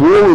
2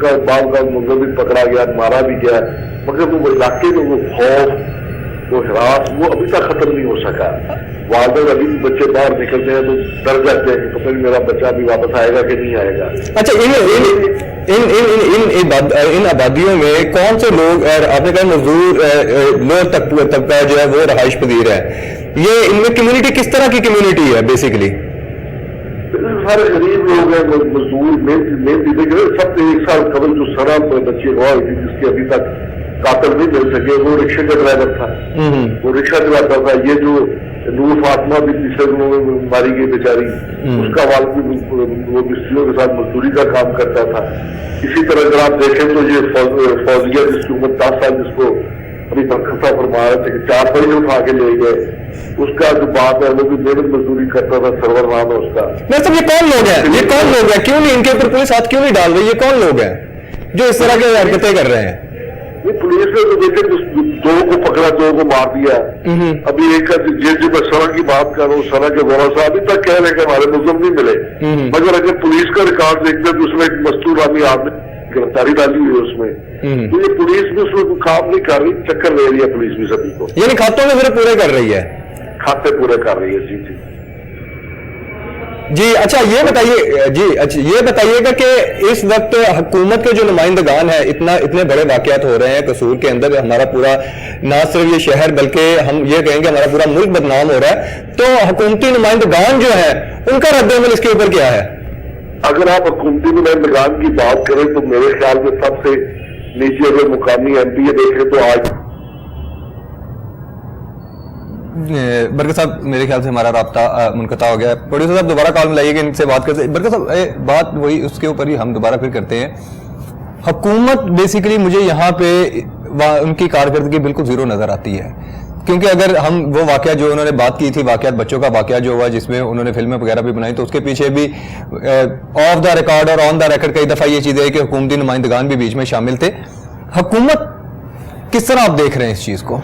کا بعض کا ملزم بھی پکڑا گیا, مارا بھی گیا, مگر وہ علاقے میں وہ خوف, وہ ہراس, وہ ابھی تک ختم نہیں ہو سکا. والدین ابھی بھی بچے باہر نکلتے ہیں تو ڈر جاتے ہیں کہ پتہ نہیں میرا بچہ ابھی واپس آئے گا کہ نہیں آئے گا. اچھا, ان آبادیوں میں کون سے لوگ, آپ نے کہا مزدور لوگ طبقہ جو ہے وہ رہائش پذیر ہے, یہ ان میں کمیونٹی کس طرح کی کمیونٹی ہے بیسیکلی؟ سارے غریب لوگ ہیں, مزدور, محنتی. سب سے 1 سال قبل جو سرا بچے ہوا ہوئی تھی جس کے ابھی تک قاتل نہیں مل سکے, وہ رکشے کا ڈرائیور تھا, وہ رکشہ چلاتا تھا. یہ جو نور فاطمہ بھی پچھلے دنوں میں ماری گئی بیچاری, اس کا والد بھی وہ مستریوں کے ساتھ مزدوری کا کام کرتا تھا. اسی طرح اگر آپ دیکھیں تو یہ فوزیہ جس کی عمر 10 سال, جس کو ابھی برکھستہ فرما رہے تھے کہ 4 پہیے اٹھا کے لے گئے, اس کا جو بات ہے وہ بھی محنت مزدوری کرتا تھا, سرور نام ہے اس کا. مطلب یہ کون لوگ ہیں, یہ کون لوگ ہیں, کیوں نہیں ان کے اوپر پولیس ہاتھ کیوں نہیں ڈال رہی, یہ کون لوگ ہیں جو اس طرح کی حرکتیں کر رہے ہیں؟ یہ پولیس نے تو دیکھے 2 کو پکڑا, 2 کو مار دیا. ابھی ایک جو میں سرا کی بات کر رہا ہوں, سرا کے گورا صاحب ابھی تک کہہ رہے ہیں کہ ہمارے ملزم نہیں ملے, مگر اگر پولیس کا ریکارڈ دیکھتے ہیں تو اس میں ایک مستور آدمی آپ نے گرفتاری ڈالی ہوئی ہے اس میں. تو یہ پولیس بھی اس میں کام نہیں کر رہی, چکر لے رہی ہے پولیس بھی سبھی کو, یعنی کھاتوں میں پھر پورے کر رہی ہے, کھاتے پورے کر رہی ہے. جی جی. اچھا یہ بتائیے گا کہ اس وقت حکومت کے جو نمائندگان ہیں, اتنے بڑے واقعات ہو رہے ہیں قصور کے اندر, ہمارا پورا نہ صرف یہ شہر بلکہ ہم یہ کہیں گے ہمارا پورا ملک بدنام ہو رہا ہے, تو حکومتی نمائندگان جو ہیں ان کا رد عمل اس کے اوپر کیا ہے؟ اگر آپ حکومتی نمائندگان کی بات کریں تو میرے خیال میں سب سے نیچے اگر مقامی ایم پی دیکھیں تو آج برکت صاحب میرے خیال سے ہمارا رابطہ منقطع ہو گیا ہے. پروڈیوسر صاحب دوبارہ کال ملائیے کہ ان سے بات کرتے. برکت صاحب بات وہی اس کے اوپر ہی ہم دوبارہ پھر کرتے ہیں. حکومت بیسیکلی مجھے یہاں پہ ان کی کارکردگی بالکل زیرو نظر آتی ہے, کیونکہ اگر ہم وہ واقعہ جو انہوں نے بات کی تھی, واقعات بچوں کا واقعہ جو ہوا جس میں انہوں نے فلمیں وغیرہ بھی بنائی, تو اس کے پیچھے بھی آف دا ریکارڈ اور آن دا ریکارڈ کئی دفعہ یہ چیز ہے کہ حکومتی نمائندگان بھی بیچ میں شامل تھے. حکومت کس طرح آپ دیکھ رہے ہیں اس چیز کو؟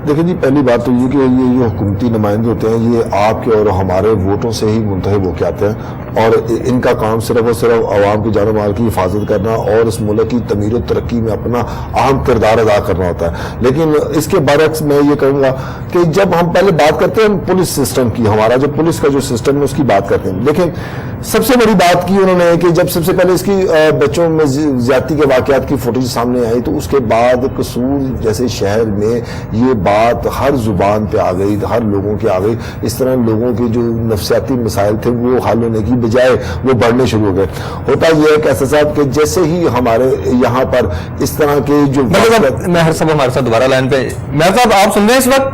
دیکھیں جی, پہلی بات تو یہ کہ یہ جو حکومتی نمائندے ہوتے ہیں یہ آپ کے اور ہمارے ووٹوں سے ہی منتخب ہو کے آتے ہیں, اور ان کا کام صرف اور صرف عوام کی جان و مال کی حفاظت کرنا اور اس ملک کی تعمیر و ترقی میں اپنا اہم کردار ادا کرنا ہوتا ہے. لیکن اس کے برعکس میں یہ کہوں گا کہ جب ہم پہلے بات کرتے ہیں پولیس سسٹم کی, ہمارا جو پولیس کا جو سسٹم ہے اس کی بات کرتے ہیں, لیکن سب سے بڑی بات کی انہوں نے کہ جب سب سے پہلے اس کی بچوں میں زیادتی کے واقعات کی فوٹیج سامنے آئی تو اس کے بعد قصور جیسے شہر میں یہ بات ہر زبان پہ آ گئی, ہر لوگوں کے آ گئی. اس طرح لوگوں کے جو نفسیاتی مسائل تھے وہ حل ہونے کی بجائے وہ بڑھنے شروع ہو گئے. ہوتا یہ ہے کہ ایسا صاحب کہ جیسے ہی ہمارے یہاں پر اس طرح کے جو مہر صاحب ہمارے ساتھ دوبارہ لائن پہ. مہر صاحب آپ سن رہے ہیں اس وقت؟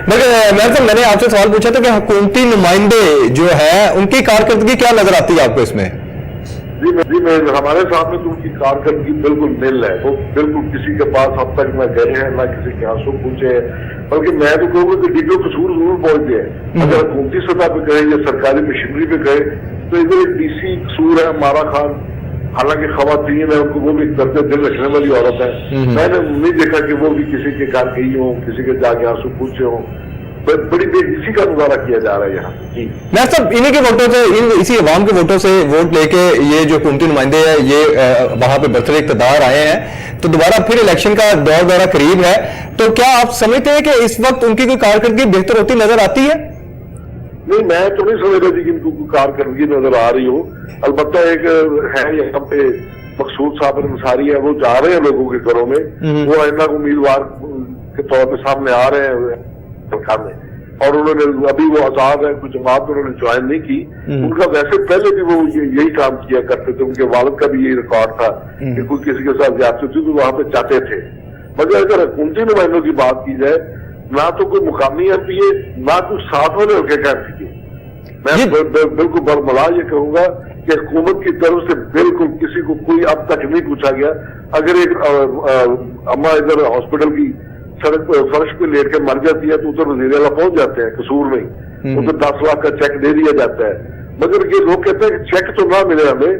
مہر صاحب میں نے آپ سے سوال پوچھا تھا کہ حکومتی نمائندے جو ہیں ان کی کارکردگی کیا نظر آتی ہے آپ کو اس میں؟ جی میں ہمارے سامنے تو ان کی کارکردگی بالکل نل ہے. وہ بالکل کسی کے پاس اب تک نہ گئے ہیں نہ کسی کے آنسو پوچھے ہیں, بلکہ میں تو کہوں گا کہ ڈیگو قصور ضرور پہنچتے ہیں. اگر حکومتی سطح پہ کہیں یا سرکاری مشینری پہ کہیں تو ادھر ایک ڈی سی قصور ہے مارا خان, حالانکہ خواتین ہیں ان کو وہ بھی درد دل رکھنے والی عورت ہے. میں نے نہیں دیکھا کہ وہ بھی کسی کے گھر گئی ہوں, کسی کے جا کے آنسو پوچھے ہوں. بڑی بے حسی کا مظاہرہ کیا جا رہا ہے یہاں. جی میں سب انہیں کے ووٹوں سے, اسی عوام کے ووٹوں سے ووٹ لے کے یہ جو حکومتی نمائندے ہیں یہ وہاں پہ برسر اقتدار آئے ہیں, تو دوبارہ پھر الیکشن کا دورہ قریب ہے, تو کیا آپ سمجھتے ہیں کہ اس وقت ان کی کوئی کارکردگی بہتر ہوتی نظر آتی ہے؟ نہیں, میں تو نہیں سمجھ رہا تھی کہ ان کو کارکردگی نظر آ رہی ہو. البتہ ایک ہے یہاں پہ مقصود صاحب انصاری ہے, وہ جا رہے ہیں لوگوں کے گھروں میں, وہ آئندہ امیدوار کے طور پہ سامنے آ رہے ہیں میں, اور انہوں نے ابھی وہ آزاد ہے, کچھ جماعت انہوں نے جوائن نہیں کی. ان کا ویسے پہلے بھی وہ یہی کام کیا کرتے تھے, ان کے والد کا بھی یہی ریکارڈ تھا کہ کوئی کسی کے ساتھ زیادتی ہوتی تو وہاں پہ جاتے تھے. مگر اگر حکومتی نمائندوں کی بات کی جائے, نہ تو کوئی مقامی ایم پی ہے نہ کوئی ساتھ والے کے ایم پی ہے. میں بالکل برملا یہ کہوں گا کہ حکومت کی طرف سے بالکل کسی کو کوئی اب تک نہیں پوچھا گیا. اگر ایک اما ادھر ہاسپٹل کی سڑک فرش پہ لیٹ کے مر جاتی ہے تو ادھر وزیر اعلیٰ پہنچ جاتے ہیں قصور میں, ادھر 10 لاکھ کا چیک دے دیا جاتا ہے. مگر یہ لوگ کہتے ہیں کہ چیک تو نہ ملے ہمیں,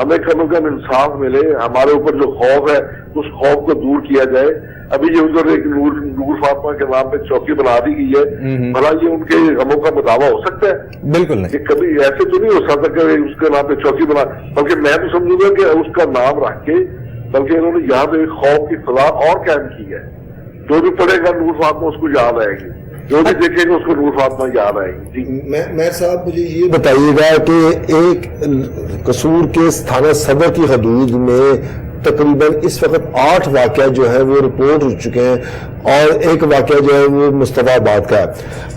ہمیں کم از کم انصاف ملے, ہمارے اوپر جو خوف ہے اس خوف کو دور کیا جائے. ابھی یہ ادھر ایک نور فاطمہ کے نام پہ چوکی بنا دی گئی ہے, بھلا یہ ان کے غموں کا مداوع ہو سکتا ہے؟ بالکل نہیں. یہ کبھی ایسے تو نہیں ہو سکتا کہ اس کے نام پہ چوکی بنا, بلکہ میں تو سمجھوں گا کہ اس کا نام رکھ کے بلکہ انہوں نے یہاں پہ خوف کی فضا اور قائم کی ہے. جو بھی پڑھے گا نور فاطمہ اس کو یاد آئے گی, جو بھی دیکھے گا اس کو نور فاطمہ یاد آئے گی. جی مہر صاحب مجھے یہ بتائیے گا کہ ایک قصور کے تھانہ صدر کی حدود میں تقریباً اس وقت 8 واقعہ جو ہے وہ رپورٹ ہو چکے ہیں اور ایک واقعہ جو ہے وہ مصطفیٰ آباد کا ہے.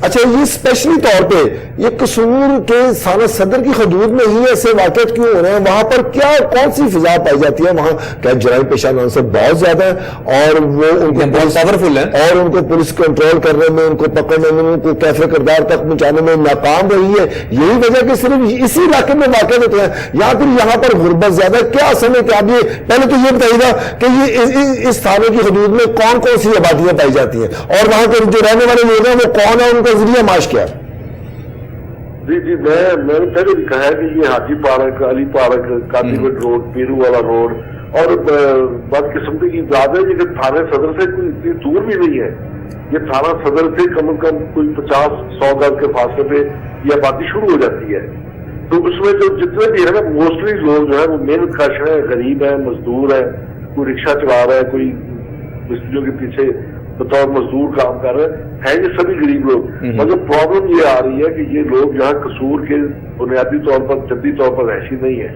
اچھا, یہ اسپیشلی طور پہ یہ قصور کے تھانہ صدر کی حدود میں ہی ایسے واقعات کیوں ہو رہے ہیں؟ وہاں پر کیا کون سی فضا پائی جاتی ہے؟ وہاں کیا جرائم پیشہ عناصر بہت زیادہ ہے اور وہ ان کو بہت پاورفل ہے اور ان کو پولیس کنٹرول کرنے میں, ان کو پکڑنے میں, ان کو کیفے کردار تک پہنچانے میں ناکام رہی ہے. یہی وجہ کہ صرف اسی علاقے میں واقع ہوتے ہیں, یا پھر یہاں پر غربت زیادہ؟ کیا اصل میں آپ یہ پہلے تو یہ بتائیے گا کہ یہ اس تھانے کی حدود میں کون کون سی آبادیاں پائی جاتی ہیں اور وہاں کے جو رہنے والے لوگ ہیں وہ کون ہے, ان کا ذریعہ معاش کیا ہے؟ جی میں نے پہلے بھی کہا ہے کہ یہ حاجی پارک, علی پارک, کاتیبٹ روڈ, پیرو والا روڈ اور بدقسمتی کی زیادہ ہے کہ تھانے صدر سے کوئی اتنی دور بھی نہیں ہے. یہ تھانہ صدر سے کم از کم کوئی 50-100 گز کے فاصلے پہ یہ آبادی شروع ہو جاتی ہے. تو اس میں جو جتنے بھی ہے نا موسٹلی لوگ جو ہے وہ محنت کش ہیں, غریب ہیں, مزدور ہیں, کوئی رکشہ چلا رہا ہے, کوئی مستریوں کے پیچھے بطور مزدور کام کر رہے ہیں, یہ سبھی غریب لوگ. مگر پرابلم یہ آ رہی ہے کہ یہ لوگ یہاں قصور کے بنیادی طور پر جدی طور پر رہائشی نہیں ہے.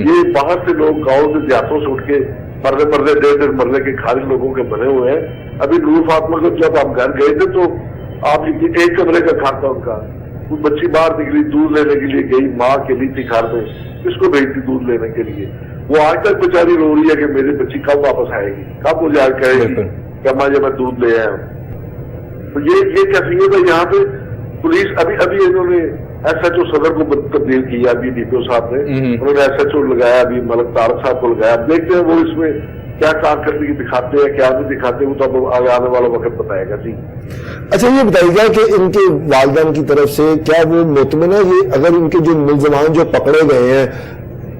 یہ باہر سے لوگ گاؤں سے دیہاتوں سے اٹھ کے مرلے 1.5 مرلے کے خالی لوگوں کے بنے ہوئے ہیں. ابھی نور فاطمہ کو جب ہم گھر گئے تھے تو آپ ایک کمرے کا گھر تھا ان کا. کوئی بچی باہر نکلی دودھ لینے کے لیے گئی, ماں اکیلی تھی گھر میں, کس کو بھیجتی دودھ لینے کے لیے؟ وہ آج تک بیچاری رو رہی ہے کہ میری بچی کب واپس آئے گی, کب مجھے آج کہے گی کہ اماں جب میں دودھ لے آیا ہوں. تو یہ کیفیت ہے یہاں پہ. پولیس ابھی انہوں نے ایس ایچ او صدر کو تبدیل کیا, ابھی ڈی پی او صاحب نے, انہوں نے ایس ایچ او لگایا, ابھی ملک طارق صاحب کو لگایا. دیکھتے ہیں وہ اس میں کیا کارکردگی دکھاتے ہیں کیا نہیں دکھاتے, وہ تو اب آنے والا وقت بتائے گا. جی اچھا, یہ بتائیے گا کہ ان کے والدین کی طرف سے کیا وہ مطمئن ہے یہ اگر ان کے جو ملزمان جو پکڑے گئے ہیں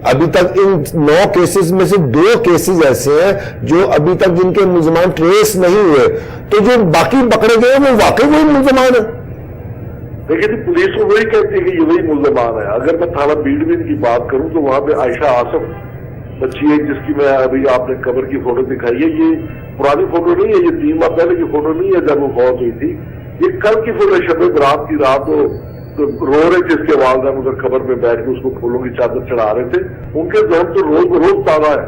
ابھی تک ان 9 کیسز میں سے 2 کیسز ایسے ہیں جو ابھی تک جن کے ملزمان ٹریس نہیں ہوئے, تو جو باقی پکڑے گئے ہیں وہ واقعی وہی ملزمان ہیں؟ دیکھیے پولیس کو وہی کہتی ہے کہ یہ وہی ملزمان ہے. اگر میں تھانہ بیڑ کی بات کروں تو وہاں پہ عائشہ آصف بچی ہے جس کی میں ابھی آپ نے قبر کی فوٹو دکھائی ہے. یہ پرانی فوٹو نہیں ہے, یہ 3 ماہ پہلے کی فوٹو نہیں ہے جب وہ فوت ہوئی تھی. یہ کل کی فوٹو, شب برات کی رات وہ رو رہے تھے, اس کے والدین ادھر قبر میں بیٹھ کے اس کو پھولوں کی چادر چڑھا رہے تھے. ان کے ذہن تو روز تازہ ہے.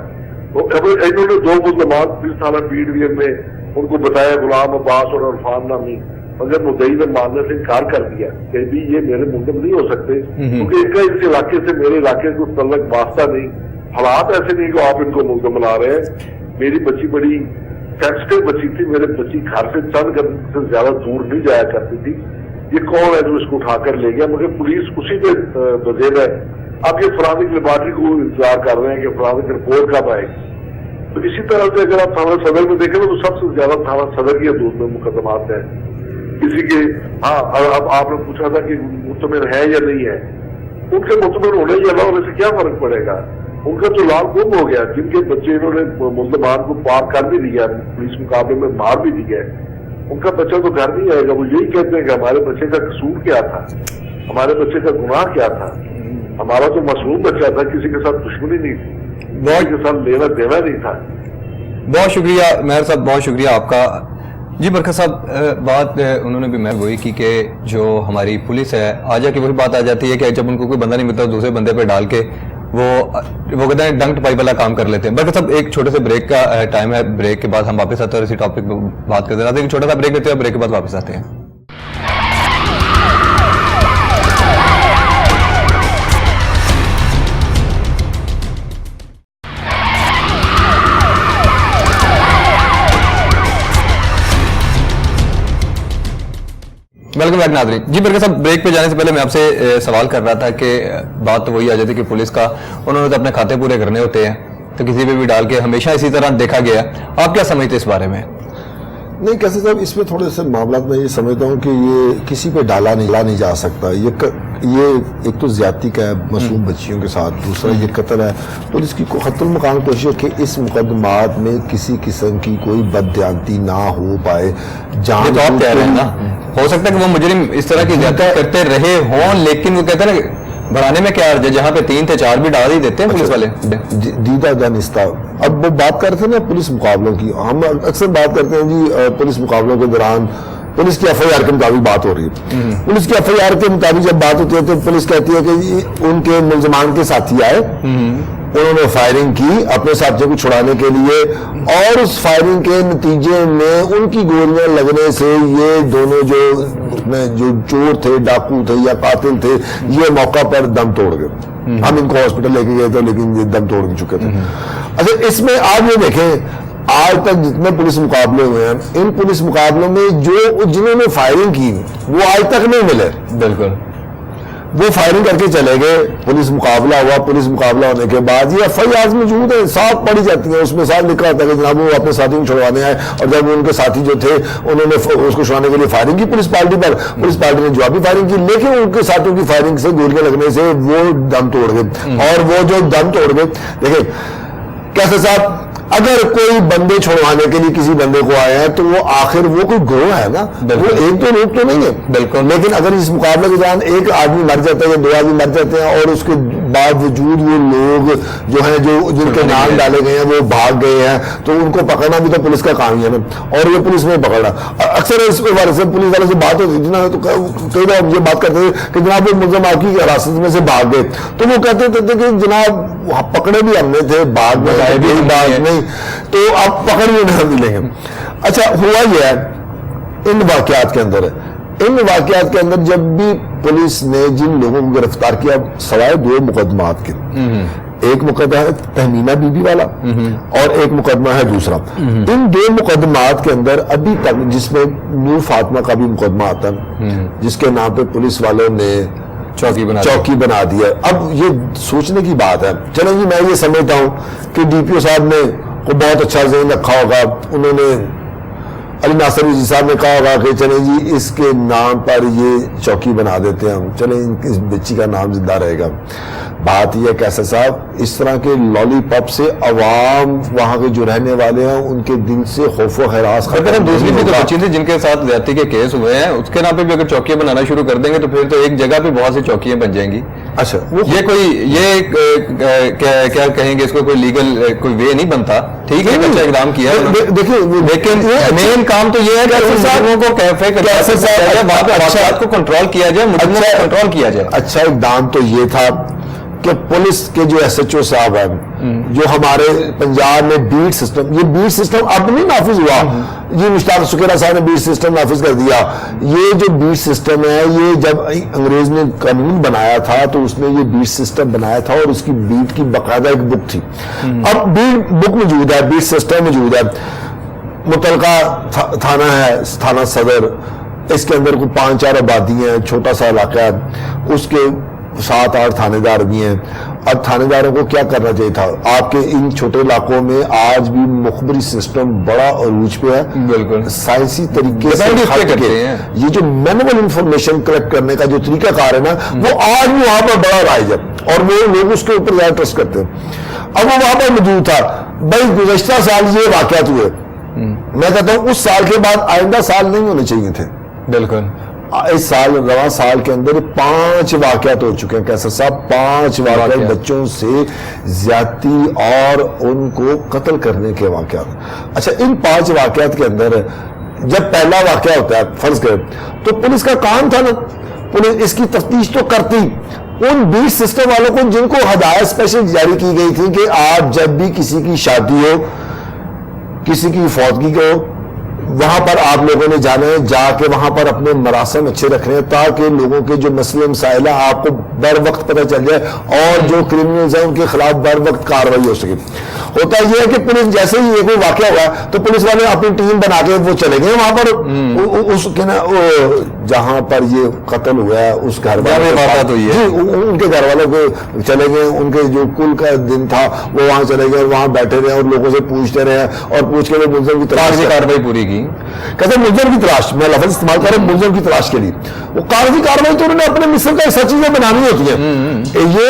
انہوں نے 2 ملزمان پولیس تھانہ PDVM میں ان کو بتایا, غلام عباس اور عرفان نامی, مگر مدعی نے ماننے سے انکار کر دیا کہ بھی یہ میرے ملزم نہیں ہو سکتے کیونکہ ان کا اس علاقے سے میرے علاقے کو تعلق واسطہ نہیں, حالات ایسے نہیں کہ آپ ان کو ملزم بنا رہے ہیں. میری بچی بڑی سینسٹیو بچی تھی, میرے بچی گھر سے چند قدم سے زیادہ دور نہیں جایا کرتی تھی. یہ کون ہے جو اس کو اٹھا کر لے گیا؟ مگر پولیس اسی پہ بزید ہے. اب یہ فرانسک لیبارٹری کو انتظار کر رہے ہیں کہ فرانسک رپورٹ کب آئے گی. تو اسی طرح سے اگر آپ تھانہ صدر میں دیکھیں تو سب سے زیادہ تھانہ صدر کی حدود میں مقدمات ہیں. کسی کے اب آپ نے پوچھا تھا کہ مطمئن ہے یا نہیں ہے, ان کے مطمئن ہونے یا نہ ہونے سے کیا فرق پڑے گا؟ ان کا تو لال گم ہو گیا. جن کے بچے انہوں نے ملزمان کو پار کر بھی دیا, پولیس مقابلے میں مار بھی دیا, ان کا بچہ تو گھر نہیں آئے گا. وہ یہی کہتے ہیں کہ ہمارے بچے کا قصور کیا تھا, ہمارے بچے کا گناہ کیا تھا, ہمارا تو معصوم بچہ تھا, کسی کے ساتھ دشمنی نہیں تھی, کسی کے ساتھ لینا دینا نہیں تھا. بہت شکریہ مہر صاحب, بہت شکریہ آپ کا. جی برکت صاحب, بات انہوں نے بھی میں وہی کی کہ جو ہماری پولیس ہے آ جا کے وہی بات آ جاتی ہے کہ جب ان کو کوئی بندہ نہیں ملتا دوسرے بندے پہ ڈال کے وہ کہتے ہیں ڈنک ٹپائی والا کام کر لیتے ہیں. برکت صاحب ایک چھوٹے سے بریک کا ٹائم ہے, بریک کے بعد ہم واپس آتے ہیں اور اسی ٹاپک پہ بات کرتے ہیں. ایک چھوٹا سا بریک لیتے ہیں, بریک کے بعد واپس آتے ہیں. ویلکم بیک ناظرین. جی برکت صاحب, بریک پہ جانے سے پہلے میں آپ سے سوال کر رہا تھا کہ بات تو وہی آ جاتی کہ پولیس کا انہوں نے تو اپنے کھاتے پورے کرنے ہوتے ہیں تو کسی پہ بھی ڈال کے ہمیشہ اسی طرح دیکھا گیا. آپ کیا سمجھتے اس بارے میں؟ نہیں کیسے صاحب اس میں تھوڑے سے معاملات میں یہ سمجھتا ہوں کہ یہ کسی پہ ڈالا نہیں جا سکتا. یہ ایک تو زیادتی کا ہے معصوم بچیوں کے ساتھ, دوسرا یہ قتل ہے. پولیس کی حتی المکان کوشش ہے کہ اس مقدمات میں کسی قسم کی کوئی بددیانتی نہ ہو پائے. جان تو آپ کہہ رہے ہیں نا, ہو سکتا ہے کہ وہ مجرم اس طرح کی زیادتی کرتے رہے ہوں, لیکن وہ کہتے ہیں نا بڑھانے میں کیا عرض ہے, جہاں پہ 3 تھے 4 بھی ڈال ہی دیتے ہیں پولیس والے. دیدہ دانستہ. اب وہ بات کر رہے تھے نا پولیس مقابلوں کی, ہم اکثر بات کرتے ہیں جی پولیس مقابلوں کے دوران پولیس کی ایف آئی آر کے مطابق بات ہو رہی ہے. پولیس کی ایف آئی آر کے مطابق جب بات ہوتی ہے تو پولیس کہتی ہے کہ ان کے ملزمان کے ساتھی آئے, انہوں نے فائرنگ کی اپنے ساتھیوں کو چھڑانے کے لیے, اور اس فائرنگ کے نتیجے میں ان کی گولیاں لگنے سے یہ دونوں جو چور تھے, ڈاکو تھے یا قاتل تھے, یہ موقع پر دم توڑ گئے. ہم ان کو ہاسپٹل لے کے گئے تھے لیکن یہ دم توڑ چکے تھے. اچھا اس میں آپ یہ دیکھیں آج تک جتنے پولیس مقابلے ہوئے ہیں, ان پولیس مقابلوں میں جنہوں نے فائرنگ کی وہ آج تک نہیں ملے. بالکل وہ فائرنگ کر کے چلے گئے, پولیس مقابلہ ہوا, پولیس مقابلہ ہونے کے بعد یہ ایف آئی آر موجود ہیں, صاف پڑھی جاتی ہیں, اس میں صاف لکھا ہوتا ہے کہ جناب وہ اپنے ساتھی کو چھڑوانے آئے, اور جب ان کے ساتھی جو تھے انہوں نے اس کو چھڑوانے کے لیے فائرنگ کی پولیس پارٹی پر, پولیس پارٹی نے جوابی فائرنگ کی, لیکن ان کے ساتھیوں کی فائرنگ سے گولیاں لگنے سے وہ دم توڑ گئے. اور وہ جو دم توڑ گئے, دیکھیں کیسے صاحب اگر کوئی بندے چھڑوانے کے لیے کسی بندے کو آیا ہے تو وہ آخر وہ کوئی گروہ ہے نا, وہ ایک دو لوگ تو نہیں ہے. بالکل. لیکن اگر اس مقابلے کے دوران ایک آدمی مر جاتا ہے یا 2 آدمی مر جاتے ہیں اور اس کے باوجود وہ لوگ جو ہیں جن کے نام ڈالے گئے ہیں وہ بھاگ گئے ہیں, تو ان کو پکڑنا بھی تو پولیس کا کام ہی ہے نا, اور یہ پولیس نے پکڑا. اکثر اس بارے سے پولیس والے سے بات ہوتی ہے جناب, تو کئی بار یہ بات کرتے تھے کہ جناب وہ ملزم آپ کی حراست میں سے بھاگ گئے, تو وہ کہتے تھے کہ جناب پکڑے بھی ہم نے تھے, بھاگ گئے بھی بات نہیں, تو آپ پکڑ نہیں ملیں گے. اچھا ہوا یہ ہے ان واقعات کے اندر, ان واقعات کے اندر جب بھی پولیس نے جن لوگوں کو گرفتار کیا سوائے 2 مقدمات کے, ایک مقدمہ ہے تہمینہ بی بی والا اور ایک مقدمہ ہے دوسرا, ان 2 مقدمات کے اندر ابھی تک جس میں نور فاطمہ کا بھی مقدمہ آتا ہے جس کے نام پہ پولیس والوں نے چوکی بنا دیا. اب یہ سوچنے کی بات ہے, چلیں جی میں یہ سمجھتا ہوں کہ ڈی پی او صاحب نے کو بہت اچھا ذہن رکھا ہوگا, انہوں نے علی ناصر جی صاحب نے کہا ہوگا کہ چلیں جی اس کے نام پر یہ چوکی بنا دیتے ہیں ہم, چلیں اس بچی کا نام زندہ رہے گا. بات یہ ہے کیسا صاحب اس طرح کے لالی پاپ سے عوام وہاں کے جو رہنے والے ہیں ان کے دل سے خوف و ہراس ختم. دوسری بھی تو بچی تھی جن کے ساتھ زیادتی کے کیس ہوئے ہیں, اس کے نام پہ بھی اگر چوکیاں بنانا شروع کر دیں گے تو پھر تو ایک جگہ پہ بہت سی چوکیاں بن جائیں گی. اچھا یہ کوئی یہ کیا کہیں گے اس کو, کوئی لیگل کوئی وے نہیں بنتا. ٹھیک ہے اچھا اقدام کیا دیکھیے, لیکن مین کام تو یہ ہے کہ مجرموں کو کیفے کو کنٹرول کیا جائے, مجرموں کو کنٹرول کیا جائے. اچھا اقدام تو یہ تھا کہ پولیس کے جو ایس ایچ او صاحب ہیں جو ہمارے پنجاب میں بیٹ سسٹم, یہ بیٹ سسٹم اب نہیں نافذ ہوا, یہ مشتاق سکیرا صاحب نے بیٹ سسٹم نافذ کر دیا. یہ جو بیٹ سسٹم ہے یہ جب انگریز نے قانون بنایا تھا تو اس نے یہ بیٹ سسٹم بنایا تھا اور اس کی بیٹ کی باقاعدہ ایک بک تھی. اب بیٹ بک موجود ہے, بیٹ سسٹم موجود ہے, متعلقہ تھانہ ہے تھانہ صدر, اس کے اندر کوئی 5-4 آبادی ہیں, چھوٹا سا علاقہ ہے, اس کے 7-8 تھانے دار بھی ہیں. اب تھانے داروں کو کیا کرنا چاہیے تھا, آپ کے ان چھوٹے علاقوں میں آج بھی مخبری سسٹم بڑا عروج پہ ہے. بالکل سائنسی طریقے سے یہ جو مینول انفارمیشن کلیکٹ کرنے کا جو طریقہ کار ہے نا وہ آج بھی وہاں پر بڑا رائج ہے اور وہ لوگ اس کے اوپر زیادہ ٹرسٹ کرتے ہیں. اب وہ وہاں پر موجود تھا. بھائی گزشتہ سال یہ واقعات ہوئے, میں کہتا ہوں اس سال کے بعد آئندہ سال نہیں ہونے چاہیے تھے. بالکل اس سال رواں سال کے اندر 5 واقعات ہو چکے ہیں. کیسا صاحب 5 واقعات بچوں سے زیادتی اور ان کو قتل کرنے کے واقعات. اچھا ان 5 واقعات کے اندر جب پہلا واقعہ ہوتا ہے فرض کریں تو پولیس کا کام تھا نا, پولیس اس کی تفتیش تو کرتی. ان بیٹ سسٹم والوں کو جن کو ہدایت اسپیشل جاری کی گئی تھی کہ آپ جب بھی کسی کی شادی ہو, کسی کی فوتگی ہو, وہاں پر آپ لوگوں نے جانا ہے, جا کے وہاں پر اپنے مراسم اچھے رکھنے ہیں تاکہ لوگوں کے جو مسئلے مسائل ہیں آپ کو بر وقت پتہ چل جائے اور جو کرمنلز ہیں ان کے خلاف بر وقت کارروائی ہو سکے. ہوتا یہ ہے کہ پولیس جیسے ہی یہ کوئی واقعہ ہوا ہے تو پولیس والے اپنی ٹیم بنا کے وہ چلے گئے وہاں پر اس جہاں پر یہ قتل ہوا ہے اس گھر والے ان کے گھر والوں کو چلے گئے, ان کے جو کل کا دن تھا وہ وہاں چلے گئے اور وہاں بیٹھے رہے اور لوگوں سے پوچھتے رہے اور پوچھ کے وہ ملزم کی تلاش کی کارروائی پوری کی. کہتے ہیں ملزم کی تلاش, میں لفظ استعمال کر رہا ہوں ملزم کی تلاش کے لیے, وہ کارروائی تو انہوں نے اپنے مصر کا ایسا چیزیں بنانی ہوتی ہیں. یہ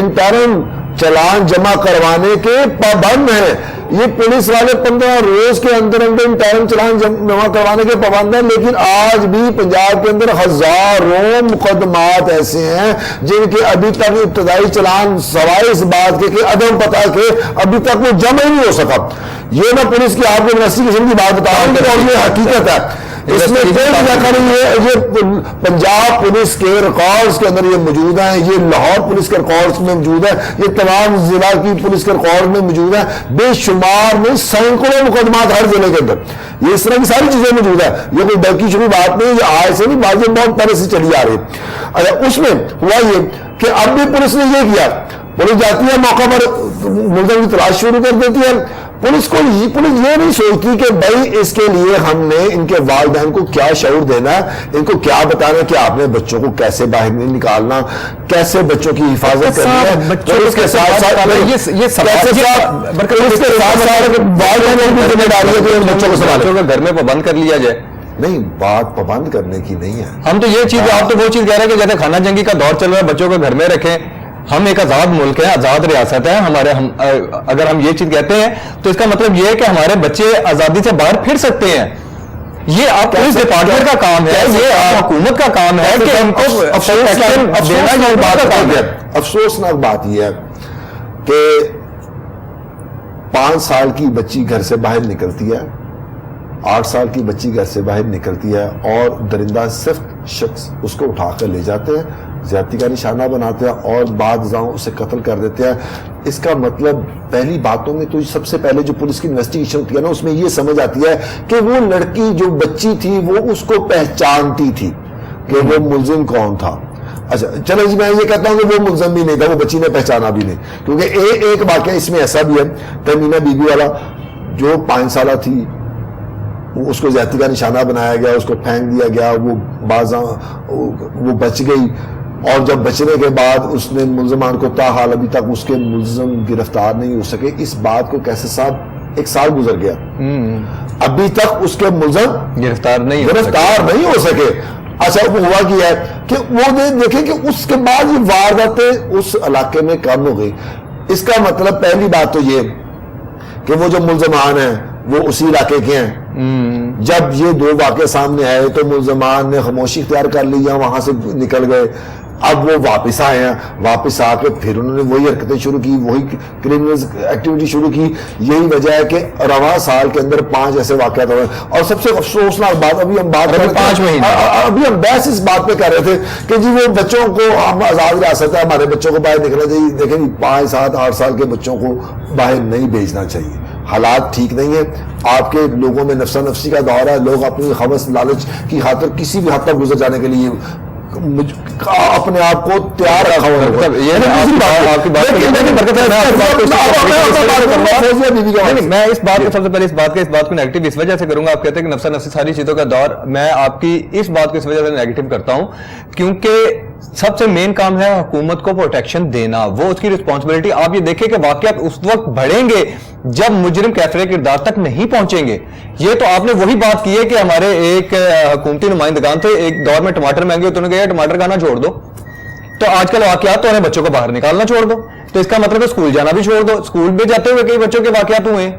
انٹرن چلان جمع کروانے کے پابند ہیں, یہ پولیس والے 15 روز کے اندر انٹرن چلان جمع کروانے کے پابند ہیں, لیکن آج بھی پنجاب کے اندر ہزاروں مقدمات ایسے ہیں جن کے ابھی تک ابتدائی چلان سوائے اس بات کے کہ عدم پتہ کے ابھی تک وہ جمع ہی نہیں ہو سکا. یہ میں پولیس کی آپ کو انویسٹیگیشن کی بات بتا رہا ہوں اور یہ حقیقت ہے. اس میں یہ پنجاب پولیس کے ریکارڈز کے اندر یہ موجود ہیں, یہ لاہور پولیس کے ریکارڈز میں موجود ہے, یہ تمام ضلع کی پولیس کے ریکارڈ میں موجود ہیں, بے شمار میں سینکڑوں مقدمات ہر ضلع کے اندر, یہ اس طرح کی ساری چیزیں موجود ہیں. یہ کوئی ڈرکی شروع بات نہیں, یہ آج سے نہیں, بازی بہت پہلے سے چلی آ رہی ہے. اچھا اس میں ہوا یہ کہ اب بھی پولیس نے یہ کیا, پولیس جاتی ہے موقع پر ملزم کی تلاش شروع کر دیتی ہے. پولیس یہ نہیں سوچتی کہ بھائی اس کے لیے ہم نے ان کے والدین کو کیا شعور دینا ہے, ان کو کیا بتانا کہ آپ نے بچوں کو کیسے باہر نہیں نکالنا, کیسے بچوں کی حفاظت کرنی ہے. پولیس کے ساتھ ساتھ والدین کی ذمہ داری ہے کہ ان بچوں کو سنبھالیں, گھر میں پابند کر لیا جائے. نہیں, بات پابند کرنے کی نہیں ہے. ہم تو یہ چیز, آپ تو وہ چیز کہہ رہے ہیں کہ جیسے خانہ جنگی کا دور چل رہا ہے, بچوں کو گھر میں رکھیں. ہم ایک آزاد ملک ہے, آزاد ریاست ہے ہمارے, اگر ہم یہ چیز کہتے ہیں تو اس کا مطلب یہ ہے کہ ہمارے بچے آزادی سے باہر پھر سکتے ہیں. یہ آپ پولیس ڈپارٹمنٹ کا کام ہے, یہ حکومت کا کام ہے کہ ہم کو افسوسناک بات یہ ہے کہ 5 سال کی بچی گھر سے باہر نکلتی ہے, 8 سال کی بچی گھر سے باہر نکلتی ہے اور درندہ صرف شخص اس کو اٹھا کر لے جاتے ہیں, زیادتی کا نشانہ بناتے ہیں اور بعد ازاں اسے قتل کر دیتے ہیں. اس کا مطلب پہلی باتوں میں تو سب سے پہلے جو پولیس کی انویسٹیگیشن ہوتی ہے نا, اس میں یہ سمجھ آتی ہے کہ وہ لڑکی جو بچی تھی وہ اس کو پہچانتی تھی کہ وہ ملزم کون تھا. اچھا چلو جی, میں یہ کہتا ہوں کہ وہ ملزم بھی نہیں تھا, وہ بچی نے پہچانا بھی نہیں, کیونکہ ایک واقعہ اس میں ایسا بھی ہے, ترمینہ بی بی والا جو 5 سالہ تھی, اس کو زیادتی کا نشانہ بنایا گیا, اس کو پھینک دیا گیا, وہ بازاں وہ بچ گئی, اور جب بچنے کے بعد اس نے ملزمان کو تاحال ابھی تک اس کے ملزم گرفتار نہیں ہو سکے. اس بات کو کیسے صاحب 1 سال گزر گیا, ابھی تک اس کے ملزم گرفتار نہیں ہو سکے. اچھا وہ ہوا کیا ہے کہ وہ دیکھیں کہ اس کے بعد یہ وارداتیں اس علاقے میں کم ہو گئی. اس کا مطلب پہلی بات تو یہ کہ وہ جو ملزمان ہیں وہ اسی علاقے کے ہیں. جب یہ 2 واقعے سامنے آئے تو ملزمان نے خاموشی اختیار کر لی یا وہاں سے نکل گئے. اب وہ واپس آئے ہیں, واپس آ کے پھر انہوں نے وہی حرکتیں شروع کی, وہی کرمنل ایکٹیویٹی شروع کی. یہی وجہ ہے کہ رواں سال کے اندر 5 ایسے واقعات ہوئے. اور سب سے افسوسناک بات, ابھی ہم بات کر رہے تھے, ابھی ہم بحث اس بات پہ کر رہے تھے کہ جی وہ بچوں کو, ہم آزاد ریاست ہے, ہمارے بچوں کو باہر نکلنا چاہیے. دیکھیں 5, 7, 8 سال کے بچوں کو باہر نہیں بھیجنا چاہیے. حالات ٹھیک نہیں ہے, آپ کے لوگوں میں نفسا نفسی کا دور ہے, لوگ اپنی خواہش لالچ کی خاطر کسی بھی حد تک گزر جانے کے لیے اپنے آپ کو تیار رکھا ہوا ہے. میں اس بات کو سب سے پہلے اس بات کو نیگیٹو اس وجہ سے کروں گا, آپ کہتے ہیں کہ نفسا نفسی ساری چیزوں کا دور, میں آپ کی اس بات کو اس وجہ سے نیگیٹو کرتا ہوں کیونکہ سب سے مین کام ہے حکومت کو پروٹیکشن دینا, وہ اس کی رسپانسبلٹی. آپ یہ دیکھیں کہ واقعات اس وقت بڑھیں گے جب مجرم کیفر کردار تک نہیں پہنچیں گے. یہ تو آپ نے وہی بات کی ہے کہ ہمارے ایک حکومتی نمائندگان تھے, ایک دور میں ٹماٹر مہنگے ہوتے ہیں, ٹماٹر کھانا چھوڑ دو, تو آج کل واقعات تو انہیں بچوں کو باہر نکالنا چھوڑ دو, تو اس کا مطلب ہے اسکول جانا بھی چھوڑ دو. اسکول بھی جاتے ہوئے کئی بچوں کے واقعات ہوئے ہیں,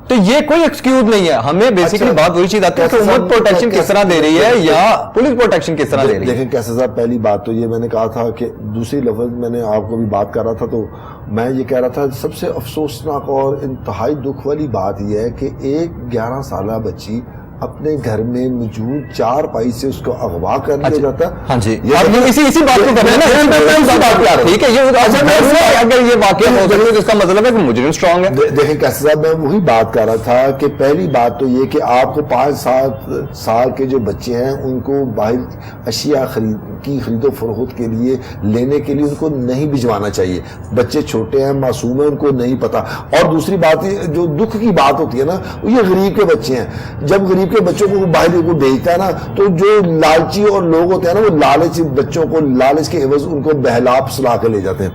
تو یہ کوئی ایکسکیوز نہیں ہے. ہمیں بیسیکلی بات وہی چیز آتی ہے کہ حکومت پروٹیکشن کس طرح دے رہی ہے یا پولیس پروٹیکشن کس طرح دے رہی ہے. دیکھیں کیسے صاحب, پہلی بات تو یہ میں نے کہا تھا کہ دوسری لفظ میں نے آپ کو بھی بات کر رہا تھا, تو میں یہ کہہ رہا تھا سب سے افسوسناک اور انتہائی دکھ والی بات یہ ہے کہ ایک 11 سالہ بچی اپنے گھر میں موجود چار پائی سے اس کو اغوا کر لیا جاتا. ہاں جی, اسی بات کو کرنا ہے. ٹھیک ہے, اگر یہ واقعہ ہو سکتا ہے اس کا مطلب ہے کہ مجرم اسٹرانگ ہے. دیکھیں کیسے صاحب, میں وہی بات کر رہا تھا کہ پہلی بات تو یہ کہ آپ کو 5-7 سال کے جو بچے ہیں ان کو باہر اشیاء کی خرید و فروخت کے لیے لینے کے لیے ان کو نہیں بھجوانا چاہیے. بچے چھوٹے ہیں, معصوم ہیں, ان کو نہیں پتا. اور دوسری بات جو دکھ کی بات ہوتی ہے نا, یہ غریب کے بچے ہیں. جب غریب کے بچوں کو باہر کو بھیجتا ہے نا, تو جو لالچی اور لوگ ہوتے ہیں نا, وہ لالچ بچوں کو لالچ کے عوض ان کو بہلا پھسلا کے لے جاتے ہیں.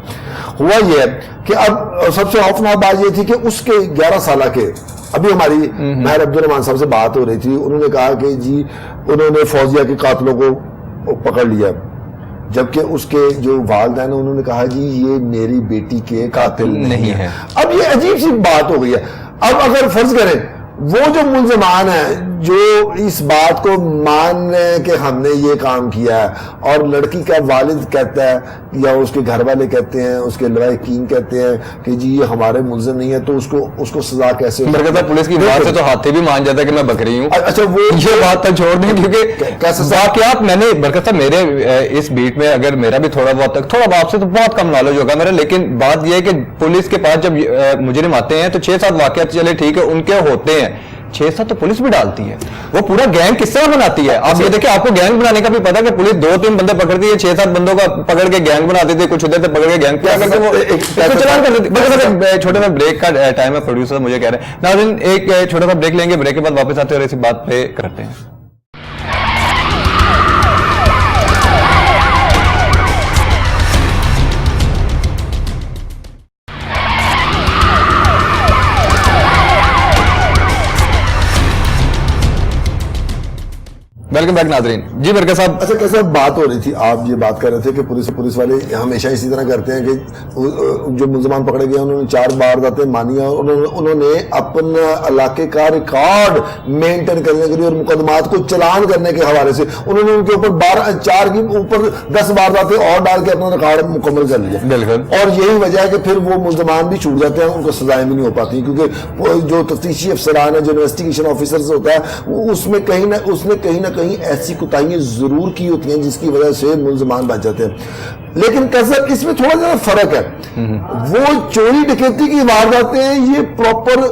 ہوا یہ ہے کہ اب سب سے خوفناک بات یہ تھی کہ اس کے 11 سالہ کے, ابھی ہماری ماہر عبد الرحمان صاحب سے بات ہو رہی تھی, انہوں نے کہا کہ جی انہوں نے فوزیہ کے قاتلوں کو پکڑ لیا, جبکہ اس کے جو والدین ہیں انہوں نے کہا جی یہ میری بیٹی کے قاتل نہیں ہے. اب یہ عجیب سی بات ہو گئی ہے. اب اگر فرض کریں وہ جو ملزمان ہیں جو اس بات کو مان رہے ہیں کہ ہم نے یہ کام کیا ہے, اور لڑکی کا والد کہتا ہے یا اس کے گھر والے کہتے ہیں, اس کے لوائقین کہتے ہیں کہ جی یہ ہمارے ملزم نہیں ہے, تو اس کو سزا کیسے ہو؟ پولیس کی بات سے تو ہاتھی بھی مان جاتا ہے کہ میں بکری ہوں. اچھا وہ یہ بات تو چھوڑ دیں, کیونکہ واقعات میں نے برکت صاحب میرے اس بیٹ میں اگر میرا بھی تھوڑا بہت آپ سے تو بہت کم نالج ہوگا میرا, لیکن بات یہ ہے کہ پولیس کے پاس جب مجرم آتے ہیں تو 6-7 واقعات چلے ٹھیک ہے ان کے ہوتے ہیں, 6-7 تو پولیس بھی ڈالتی ہے. وہ پورا گینگ کس طرح بناتی ہے؟ آپ یہ دیکھیں, آپ کو گینگ بنانے کا بھی پتا کہ پولیس 2-3 بندے پکڑتی ہے, 6-7 بندوں کا پکڑ کے گینگ بناتے تھے, کچھ ادھر سے پکڑ کے گینگ کیا کرتے وہ چلان کر دیتے. چھوٹے میں بریک کا ٹائم ہے, پروڈیوسر مجھے کہہ رہے ہیں. ناظرین ایک چھوٹا سا بریک لیں گے, بریک کے بعد واپس آتے ہیں اور اسی بات پہ کرتے ہیں. ویلکم بیک ناظرین. جی برکت صاحب, اچھا کیسے بات ہو رہی تھی, آپ یہ بات کر رہے تھے کہ پولیس والے ہمیشہ اسی طرح کرتے ہیں کہ جو ملزمان پکڑے گئے انہوں نے 4 وارداتیں مانی ہیں, انہوں نے اپنا علاقے کا ریکارڈ مینٹین کرنے کے لیے اور مقدمات کو چلان کرنے کے حوالے سے انہوں نے ان کے اوپر 4 کے اوپر 10 وارداتیں اور ڈال کے اپنا ریکارڈ مکمل کر لیا. بالکل. اور یہی وجہ ہے کہ پھر وہ ملزمان بھی چھوٹ جاتے ہیں, ان کو سزائیں بھی نہیں ہو پاتی, کیونکہ جو تفتیشی افسران ہے, جو انویسٹیگیشن آفیسرز ہوتا ہے, اس نے کہیں نہ کہیں ایسی کوتاہیاں ضرور کی ہوتی ہیں جس کی وجہ سے ملزمان بچ جاتے ہیں. لیکن کیسا اس میں تھوڑا زیادہ فرق ہے. وہ چوری ڈکیتی کی وارداتیں ہیں, یہ پراپر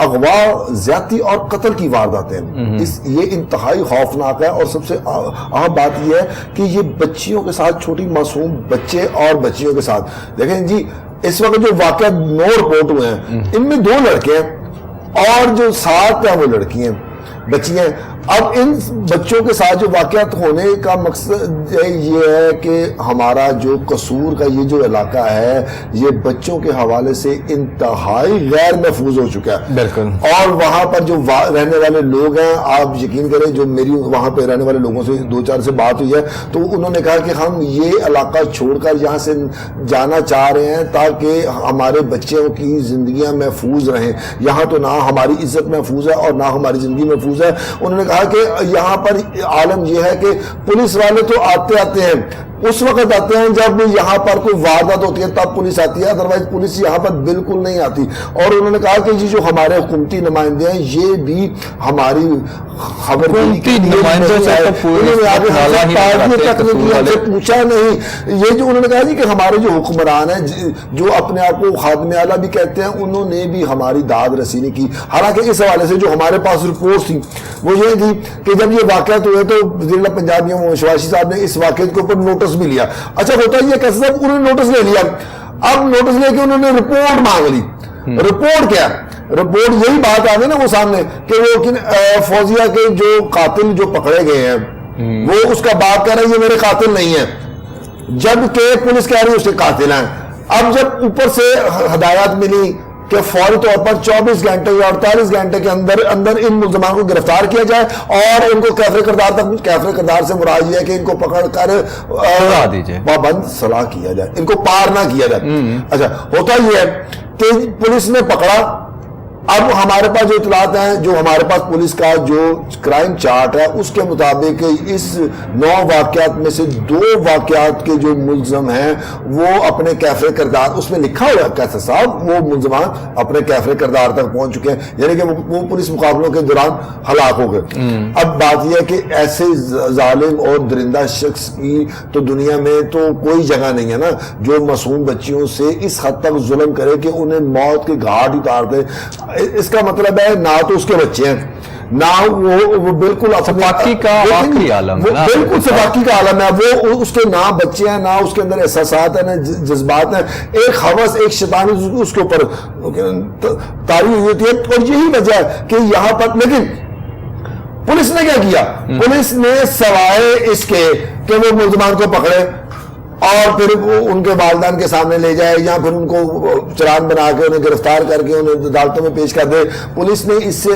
اغوا, زیادتی اور قتل کی وارداتیں ہیں. یہ انتہائی خوفناک ہے. اور سب سے اہم بات یہ ہے کہ یہ بچیوں کے ساتھ, چھوٹی معصوم بچے اور بچیوں کے ساتھ. دیکھیں جی اس وقت جو واقعہ 9 رپورٹ ہوئے ہیں, ان میں 2 لڑکے ہیں اور جو 7 ہیں وہ لڑکی ہیں, بچی ہیں. اب ان بچوں کے ساتھ جو واقعات ہونے کا مقصد یہ ہے کہ ہمارا جو قصور کا یہ جو علاقہ ہے یہ بچوں کے حوالے سے انتہائی غیر محفوظ ہو چکا ہے. بالکل. اور وہاں پر جو رہنے والے لوگ ہیں, آپ یقین کریں, جو میری وہاں پہ رہنے والے لوگوں سے 2-4 سے بات ہوئی ہے تو انہوں نے کہا کہ ہم یہ علاقہ چھوڑ کر یہاں سے جانا چاہ رہے ہیں تاکہ ہمارے بچوں کی زندگیاں محفوظ رہیں. یہاں تو نہ ہماری عزت محفوظ ہے اور نہ ہماری زندگی محفوظ ہے. انہوں نے کہا کہ یہاں پر عالم یہ ہے کہ پولیس والے تو آتے ہیں, اس وقت آتے ہیں جب یہاں پر کوئی واردات ہوتی ہے تب پولیس آتی ہے, ادروائز پولیس یہاں پر بالکل نہیں آتی. اور انہوں نے کہا کہ جو ہمارے حکومتی نمائندے ہیں یہ بھی ہماری خبر پوچھا نہیں. یہ جو انہوں نے کہا جی کہ ہمارے جو حکمران ہیں جو اپنے آپ کو خادم اعلیٰ بھی کہتے ہیں, انہوں نے بھی ہماری داد رسی نہیں کی. حالانکہ اس حوالے سے جو ہمارے پاس رپورٹ تھی وہ یہ تھی کہ جب یہ واقعات ہوئے تو وزیر اعلیٰ پنجاب شواشی صاحب نے اس واقعے کے اوپر نوٹس بھی لیا. اچھا ہوتا یہ کیسے صاحب, انہوں نے نوٹس لے لیا. اب نوٹس لے کے انہوں نے رپورٹ مانگ لی. رپورٹ کیا, رپورٹ یہی بات آ گئی نا وہ سامنے کہ وہ فوزیہ کے جو قاتل جو پکڑے گئے ہیں وہ اس کا باپ کہہ رہا ہے یہ میرے قاتل نہیں ہے, جبکہ پولیس کہہ رہی ہے اس کے قاتل ہیں. اب جب اوپر سے ہدایات ملی کہ فوری طور پر 24 گھنٹے یا 48 گھنٹے کے اندر ان ملزمان کو گرفتار کیا جائے اور ان کو کیفر کردار سے مراد یہ ہے کہ ان کو پکڑ کر پابند سلاح کیا جائے, ان کو پار نہ کیا جائے. اچھا ہوتا یہ ہے کہ پولیس نے پکڑا اب ہمارے پاس جو اطلاعات ہیں، جو ہمارے پاس پولیس کا جو کرائم چارٹ ہے اس کے مطابق اس 9 واقعات میں سے 2 واقعات کے جو ملزم ہیں وہ اپنے کیفر کردار، اس میں لکھا ہوا ہے کیسر صاحب وہ ملزمان اپنے کیفر کردار تک پہنچ چکے ہیں، یعنی کہ وہ پولیس مقابلوں کے دوران ہلاک ہو گئے۔ اب بات یہ ہے کہ ایسے ظالم اور درندہ شخص کی تو دنیا میں تو کوئی جگہ نہیں ہے نا، جو معصوم بچیوں سے اس حد تک ظلم کرے کہ انہیں موت کے گھاٹ اتار دے۔ اس کا مطلب ہے نہ تو اس کے بچے ہیں، نہ وہ بالکل سفاکی کا آخری عالم ہے، بالکل سفاکی کا عالم ہے، وہ اس کے نہ بچے ہیں، نہ اس کے اندر احساسات ہیں، نہ جذبات ہیں، ایک ہوس، ایک شیطانی اس کے اوپر تاری ہوئی ہوتی ہے۔ اور یہی وجہ ہے کہ یہاں پر لیکن پولیس نے کیا کیا؟ پولیس نے سوائے اس کے کہ وہ ملزمان کو پکڑے اور پھر ان کے والدین کے سامنے لے جائے یا پھر ان کو چلان بنا کے انہیں گرفتار کر کے انہیں عدالتوں میں پیش کر دے، پولیس نے اس سے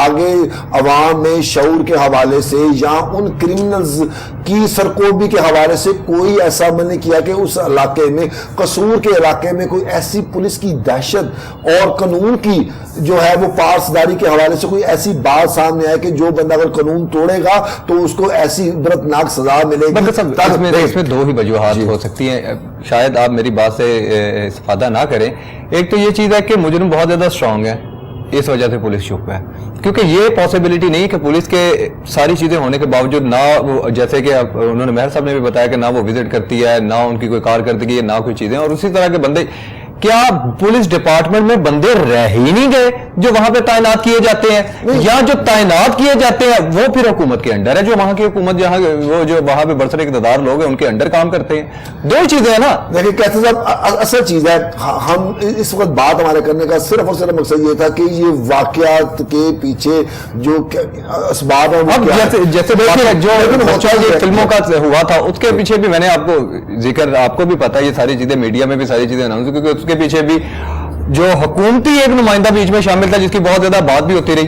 آگے عوام میں شعور کے حوالے سے یا ان کرمنلز کی سرکوبی کے حوالے سے کوئی ایسا عمل نہیں کیا کہ اس علاقے میں، قصور کے علاقے میں کوئی ایسی پولیس کی دہشت اور قانون کی جو ہے وہ پاسداری کے حوالے سے کوئی ایسی بات سامنے آئے کہ جو بندہ اگر قانون توڑے گا تو اس کو ایسی عبرتناک سزا ملے گی۔ اس میں 2 ہی وجوہات ہو سکتی ہیں، شاید آپ میری بات سے استفادہ نہ کریں۔ ایک تو یہ چیز ہے کہ مجرم بہت زیادہ اسٹرانگ ہے، اس وجہ سے پولیس چپ ہے، کیونکہ یہ پاسبلٹی نہیں کہ پولیس کے ساری چیزیں ہونے کے باوجود نہ جیسے کہ انہوں نے مہر صاحب نے بھی بتایا کہ نہ وہ وزٹ کرتی ہے، نہ ان کی کوئی کارکردگی ہے، نہ کوئی چیزیں، اور اسی طرح کے بندے، کیا پولیس ڈپارٹمنٹ میں بندے رہ ہی نہیں گئے جو وہاں پہ تعینات کیے جاتے ہیں، یا جو تعینات کیے جاتے ہیں وہ پھر حکومت کے انڈر ہے، جو وہاں کی حکومت جہاں وہ جو وہاں پہ برسر اقتدار لوگ ہیں ان کے انڈر کام کرتے ہیں۔ 2 چیزیں ہیں نا۔ دیکھیں کہتے صاحب اصل چیز ہے، ہم اس وقت بات ہمارے کرنے کا صرف اور صرف مقصد یہ تھا کہ یہ واقعات کے پیچھے جو اسباب ہیں، جیسے جو فلموں کا ہوا تھا اس کے پیچھے بھی میں نے آپ کو ذکر، آپ کو بھی پتا، یہ ساری چیزیں میڈیا میں بھی ساری چیزیں اناؤنس، کیونکہ اس کے پیچھے بھی جو حکومتی ایک نمائندہ بیچ میں شامل تھا جس کی بہت زیادہ بات بھی ہوتی رہی۔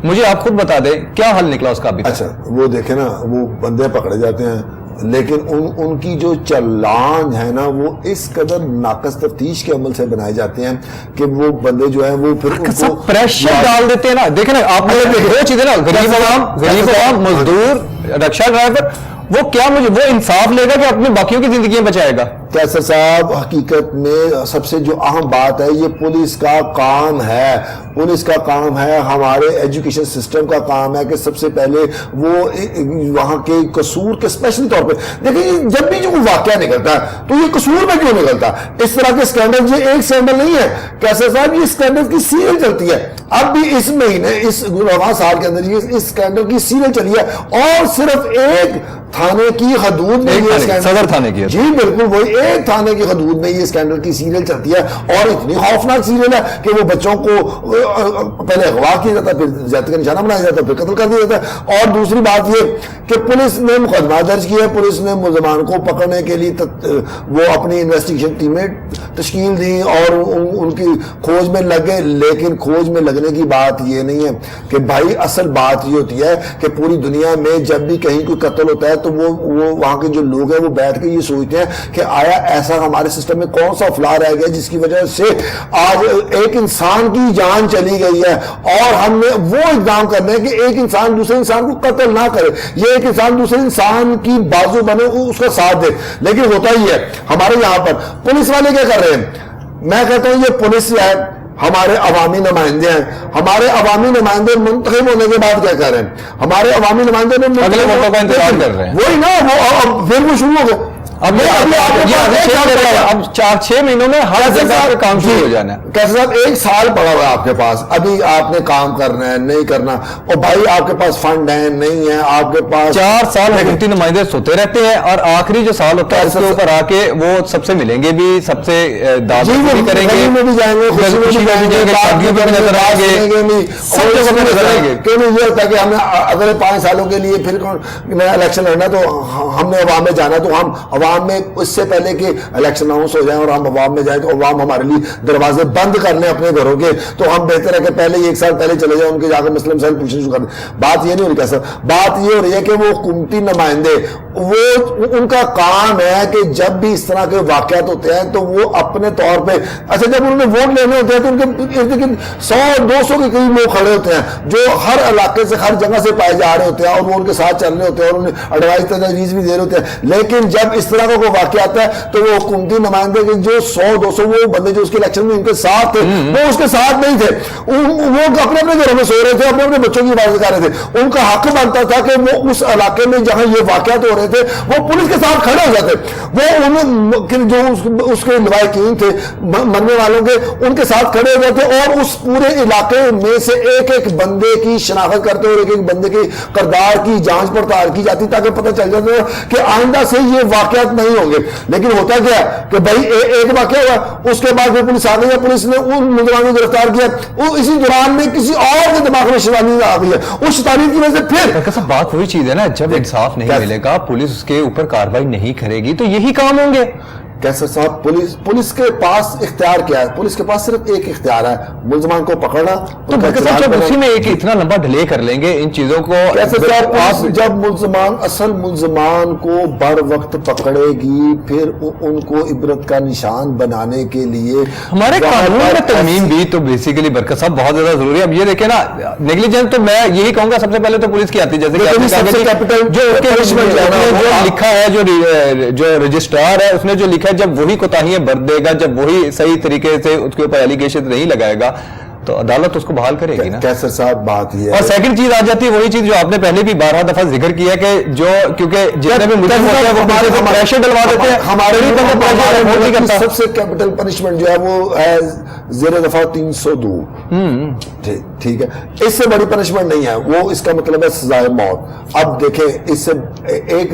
مجھے آپ خود بتا دیں کیا حل نکلا اس کا ابھی؟ اچھا وہ دیکھیں نا، وہ بندے پکڑے جاتے ہیں لیکن ان کی جو چلان ہے نا وہ اس قدر ناقص تفتیش کے عمل سے بنائے جاتے ہیں کہ وہ بندے جو ہیں وہ پھر ان کو پریشر ڈال دیتے ہیں نا۔ دیکھیں نا آپ نے 2 چیزیں نا، غریب عوام، مزدور، رکشہ ڈرائیور، وہ کیا مجھے وہ انصاف لے گا کہ اپنی باقیوں کی زندگیاں بچائے گا؟ کیسر صاحب حقیقت میں سب سے جو اہم بات ہے یہ پولیس کا کام ہے، پولیس کا کام ہے، ہمارے ایجوکیشن سسٹم کا کام ہے کہ سب سے پہلے وہ وہاں کے قصور کے اسپیشلی طور پہ دیکھیں، جب بھی جو واقعہ نکلتا ہے تو یہ قصور میں کیوں نکلتا ہے؟ اس طرح کے اسکینڈل، یہ ایک اسکینڈل نہیں ہے کیسر صاحب، یہ اسکینڈل کی سیریل چلتی ہے۔ اب بھی اس مہینے، اس رواں سال کے اندر اس اسکینڈل کی سیریل چلی ہے، اور صرف ایک تھانے کی حدود میں یہ صدر تھانے کی، جی بالکل وہی ایک تھانے کی حدود میں یہ اسکینڈل کی سیریل چلتی ہے، اور اتنی خوفناک سیریل ہے کہ وہ بچوں کو پہلے اغوا کیا جاتا ہے، پھر زیادتی کا نشانہ بنایا جاتا ہے، پھر قتل کر دیا جاتا ہے۔ اور دوسری بات یہ کہ پولیس نے مقدمہ درج کیا ہے، پولیس نے ملزمان کو پکڑنے کے لیے وہ اپنی انویسٹیگیشن ٹیمیں تشکیل دی اور ان کی کھوج میں لگے، لیکن کھوج میں لگنے کی بات یہ نہیں ہے کہ بھائی اصل بات یہ ہوتی ہے کہ پوری دنیا میں جب بھی کہیں کوئی قتل ہوتا ہے تو وہ وہاں کے جو لوگ ہیں وہ بیٹھ کے یہ سوچتے ہیں کہ آیا ایسا ہمارے سسٹم میں کون سا فلا رہ گیا جس کی وجہ سے آج ایک انسان کی جان چلی گئی ہے، اور ہم نے وہ اقدام کرنے ہیں کہ ایک انسان دوسرے انسان کو قتل نہ کرے، یہ ایک انسان دوسرے انسان کی بازو بنے، اس کا ساتھ دے۔ لیکن ہوتا ہی ہے ہمارے یہاں پر پولیس والے کیا کر رہے ہیں؟ میں کہتا ہوں یہ پولیس ہے، ہمارے عوامی نمائندے ہیں، ہمارے عوامی نمائندے منتخب ہونے کے بعد کیا کر رہے ہیں؟ ہمارے عوامی نمائندے اگلے ووٹوں کا انتظار کر رہے ہیں، وہی نا، وہ پھر وہ شروع ہو گئے۔ اب 4-6 مہینوں میں ہر جگہ پہ کام شروع ہو جانا ہے۔ کیسے صاحب 1 سال پڑا ہوا ہے آپ کے پاس، ابھی آپ نے کام کرنا ہے نہیں کرنا، اور بھائی آپ کے پاس فنڈ ہے نہیں ہے، آپ کے پاس 4 سال حکومتی نمائندے سوتے رہتے ہیں، اور آخری جو سال ہوتا ہے اس کے اوپر آ کے وہ سب سے ملیں گے بھی، سب سے دعوت بھی کریں گے، میں بھی جائیں گے، خوشی میں بھی جائیں گے، شادیوں پہ بھی نظر آئیں گے، سب جگہ پہ نظر آئیں گے۔ کہ یہ ہوتا ہے کہ ہم نے اگلے 5 سالوں کے لیے پھر الیکشن لڑنا تو ہم نے عوام میں جانا، تو ہم عوام عوام میں اس سے پہلے کہ الیکشن اناؤنس ہو جائیں اور ہم عوام میں جائیں تو عوام ہمارے لیے دروازے بند کر لیں اپنے گھروں کے, تو ہم بہتر ہے کہ پہلے ہی 1 سال پہلے چلے جائیں ان کے جا کے مسئلہ مسائل پوچھنے شروع کر دیں. بات یہ نہیں ہو رہی کیسا, بات یہ ہو رہی ہے کہ وہ حکومتی نمائندے وہ ان کا کام ہے کہ جب بھی اس طرح کے واقعات ہوتے ہیں تو وہ اپنے طور پہ, اچھا جب انہوں نے ووٹ لینے ہوتے ہیں تو ان کے 100-200 کے قریب لوگ کھڑے ہوتے ہیں جو ہر علاقے سے ہر جگہ سے پائے جا رہے ہوتے ہیں اور وہ ان کے ساتھ چل رہے ہوتے ہیں اور انہیں ایڈوائز تجویز بھی دے رہے ہوتے ہیں. لیکن جب اس طرح کا کوئی واقعہ آتا ہے تو وہ حکومتی نمائندے کے جو 100-200 وہ بندے جو اس کے الیکشن میں ان کے ساتھ تھے وہ اس کے ساتھ نہیں تھے, وہ اپنے اپنے گھروں میں سو رہے تھے, اپنے اپنے بچوں کی حفاظت کر رہے تھے. ان کا حق بنتا تھا کہ وہ اس علاقے میں جہاں یہ واقعات ہو رہے تھے وہ پولیس کے ساتھ کھڑے ہو جاتے, وہ جو اس کے لوائقین تھے مرنے والوں کے ان کے ساتھ کھڑے ہو جاتے اور اس پورے علاقے میں سے ایک ایک بندے کی شناخت کرتے اور ایک ایک بندے کے کردار کی جانچ پڑتال کی جاتی تاکہ پتہ چل جاتا کہ آئندہ سے یہ واقعات نہیں ہوں گے. لیکن ہوتا کیا کہ بھائی ایک واقعہ ہوا, اس کے بعد پھر پولیس آ گئی, پولیس نے ان ملزمانوں کو گرفتار کیا, وہ اسی دوران میں کسی اور کے دماغ میں شیطانی آ گئی ہے, اس شیطانی کی وجہ سے پھر بات وہی چیز ہے نا, جب انصاف نہیں ملے گا, پولیس اس کے اوپر کارروائی نہیں کرے گی تو یہی کام ہوں گے. کیسر صاحب پولیس کے پاس اختیار کیا ہے؟ پولیس کے پاس صرف ایک اختیار ہے, ملزمان کو پکڑنا. تو جب اسی میں ایک اتنا لمبا ڈیلے کر لیں گے ان چیزوں کو, کیسر صاحب جب ملزمان اصل ملزمان کو بر وقت پکڑے گی پھر ان کو عبرت کا نشان بنانے کے لیے ہمارے قانون میں ترمیم بھی تو بیسیکلی برکت صاحب بہت زیادہ ضروری ہے. اب یہ دیکھیں نا نیگلیجنس تو میں یہی کہوں گا سب سے پہلے تو پولیس کی آتی ہے, جیسے جو لکھا ہے جو رجسٹرار ہے اس نے جو لکھا جب وہی کوتاہیاں برت دے گا, جب وہی صحیح طریقے سے اس کے اوپر ایلیگیشن نہیں لگائے گا تو عدالت اس کو بحال کرے گی نا. کیسر صاحب بات یہ ہے, اور سیکنڈ چیز آ جاتی ہے وہی چیز جو آپ نے پہلے بھی 12 دفعہ ذکر کیا کہ جو کیونکہ جتنے بھی مجرم ہوتے ہیں وہ پریشر ڈلوا دیتے ہیں. ہمارے سب سے کیپٹل پنشمنٹ جو ہے وہ ہے زیر دفعہ 302. ٹھیک ہے, اس سے بڑی پنشمنٹ نہیں ہے, وہ اس کا مطلب ہے سزائے موت. اب دیکھیں اس سے ایک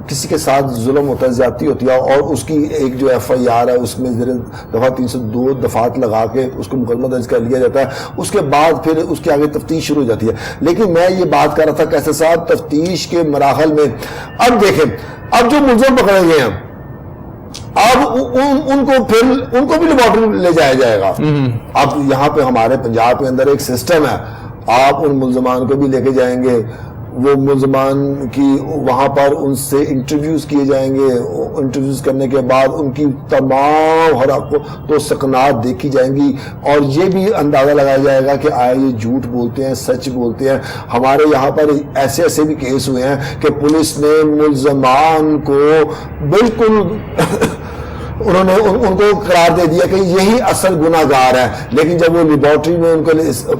کسی کے ساتھ ظلم ہوتا ہے, زیادتی ہوتی ہے اور اس کی ایک جو ایف آئی آر ہے اس میں زیر دفعہ 302 دفعات لگا کے اس کو مقدمہ درج کر لیا جاتا ہے, اس کے بعد پھر اس کے آگے تفتیش شروع ہو جاتی ہے. لیکن میں یہ بات کر رہا تھا کیسے صاحب تفتیش کے مراحل میں, اب دیکھیں اب جو ملزم پکڑے گئے ہیں اب ان کو بھی لیبارٹری لے جایا جائے گا. اب یہاں پہ ہمارے پنجاب کے اندر ایک سسٹم ہے, آپ ان ملزمان کو بھی لے کے جائیں گے, وہ ملزمان کی وہاں پر ان سے انٹرویوز کیے جائیں گے, انٹرویوز کرنے کے بعد ان کی تمام حرکات و سکنات دیکھی جائیں گی اور یہ بھی اندازہ لگایا جائے گا کہ آیا یہ جھوٹ بولتے ہیں سچ بولتے ہیں. ہمارے یہاں پر ایسے بھی کیس ہوئے ہیں کہ پولیس نے ملزمان کو بالکل انہوں نے ان کو قرار دے دیا کہ یہی اصل گناہ گار ہے, لیکن جب وہ لیبارٹری میں ان کو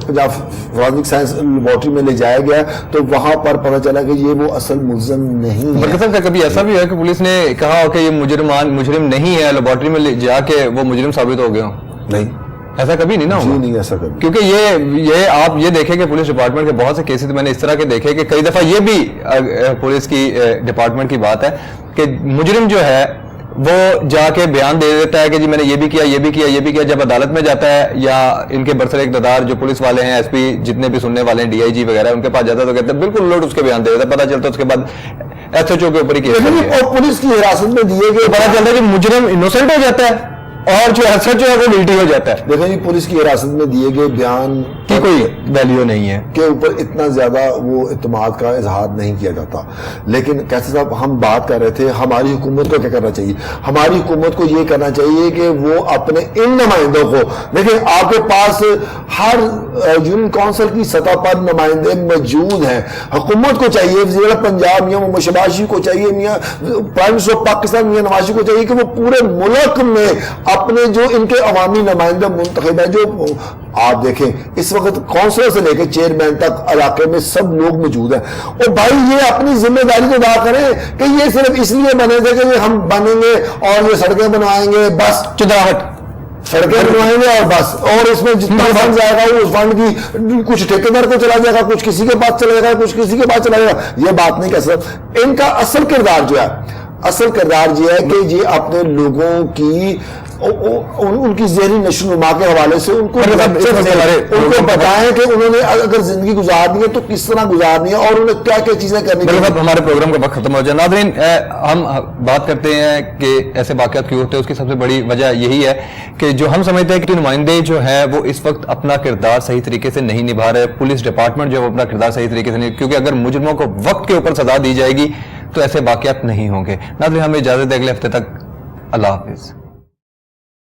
پنجاب فورینسک سائنس لیبارٹری میں لے جایا گیا تو وہاں پر پتہ چلا کہ یہ وہ اصل ملزم نہیں ہے. کبھی ایسا بھی ہے کہ پولیس نے کہا ہو کہ یہ مجرم نہیں ہے, لیبارٹری میں جا کے وہ مجرم ثابت ہو گیا ہو؟ نہیں, ایسا کبھی نہیں نا ہوگا. نہیں ایسا کبھی, کیونکہ یہ آپ یہ دیکھیں کہ پولیس ڈپارٹمنٹ کے بہت سے کیسز میں نے اس طرح کے دیکھے کہ کئی دفعہ یہ بھی پولیس کی ڈپارٹمنٹ کی بات ہے کہ مجرم جو ہے وہ جا کے بیان دے دیتا ہے کہ جی میں نے یہ بھی کیا یہ بھی کیا یہ بھی کیا. جب عدالت میں جاتا ہے یا ان کے برسر اقتدار جو پولیس والے ہیں, ایس پی جتنے بھی سننے والے ہیں, ڈی آئی جی وغیرہ, ان کے پاس جاتا ہے تو کہتے ہیں بالکل لوٹ اس کے بیان دے دیتا ہے, پتہ چلتا ہے اس کے بعد ایس ایچ او کے اوپر ہی کیس اور پولیس کی حراست میں دیے گئے پتہ چلتا ہے کہ مجرم انوسنٹ ہو جاتا ہے اور جو ایس ایچ او ہے وہ گلٹی ہو جاتا ہے. دیکھیں جی پولیس کی حراست میں دیے گئے بیان کی کوئی ویلیو نہیں ہے کے اوپر اتنا زیادہ وہ اعتماد کا اظہار نہیں کیا جاتا. لیکن کیسے صاحب ہم بات کر رہے تھے ہماری حکومت کو کیا کرنا چاہیے, ہماری حکومت کو یہ کرنا چاہیے کہ وہ اپنے ان نمائندوں کو, دیکھیں آپ کے پاس ہر یونین کونسل کی سطح پر نمائندے موجود ہیں, حکومت کو چاہیے, وزیر پنجاب میاں محمد شہباز شریف کو چاہیے, میاں prime minister of Pakistan Mian Nawaz Sharif کو چاہیے کہ وہ پورے ملک میں اپنے جو ان کے عوامی نمائندے منتخب ہیں, جو آپ دیکھیں اس وقت کونسلر سے لے کے چیئرمین تک علاقے میں سب لوگ موجود ہیں, اور بھائی یہ اپنی ذمہ داری تو ادا کریں کہ یہ صرف اس لیے بنے تھے کہ یہ ہم بنیں گے اور یہ سڑکیں بنوائیں گے, بس چدراہٹ سڑکیں بنوائیں گے اور بس, اور اس میں جتنا فنڈ جائے گا وہ اس فنڈ کی کچھ ٹھیکیدار کو چلا جائے گا, کچھ کسی کے پاس چلا جائے گا, کچھ کسی کے پاس چلا جائے گا. یہ بات نہیں کر سکتے. ان کا اصل کردار جو ہے اصل کردار یہ ہے کہ یہ اپنے لوگوں کی ان کی ذہنی نشو نما کے حوالے سے ان کو بتائیں کہ انہوں نے اگر زندگی گزارنی ہے تو کس طرح گزارنی ہے اور انہیں کیا کیا چیزیں کرنی ہیں. ہمارے پروگرام کا وقت ختم ہو جائے. ناظرین, ہم بات کرتے ہیں کہ ایسے واقعات کیوں ہوتے ہیں, اس کی سب سے بڑی وجہ یہی ہے کہ جو ہم سمجھتے ہیں کہ نمائندے جو ہیں وہ اس وقت اپنا کردار صحیح طریقے سے نہیں نبھا رہے, پولیس ڈپارٹمنٹ جو ہے وہ اپنا کردار صحیح طریقے سے نہیں, کیونکہ اگر مجرموں کو وقت کے اوپر سزا دی جائے گی تو ایسے واقعات نہیں ہوں گے. ناظرین, ہمیں اجازت ہے اگلے ہفتے تک. اللہ حافظ.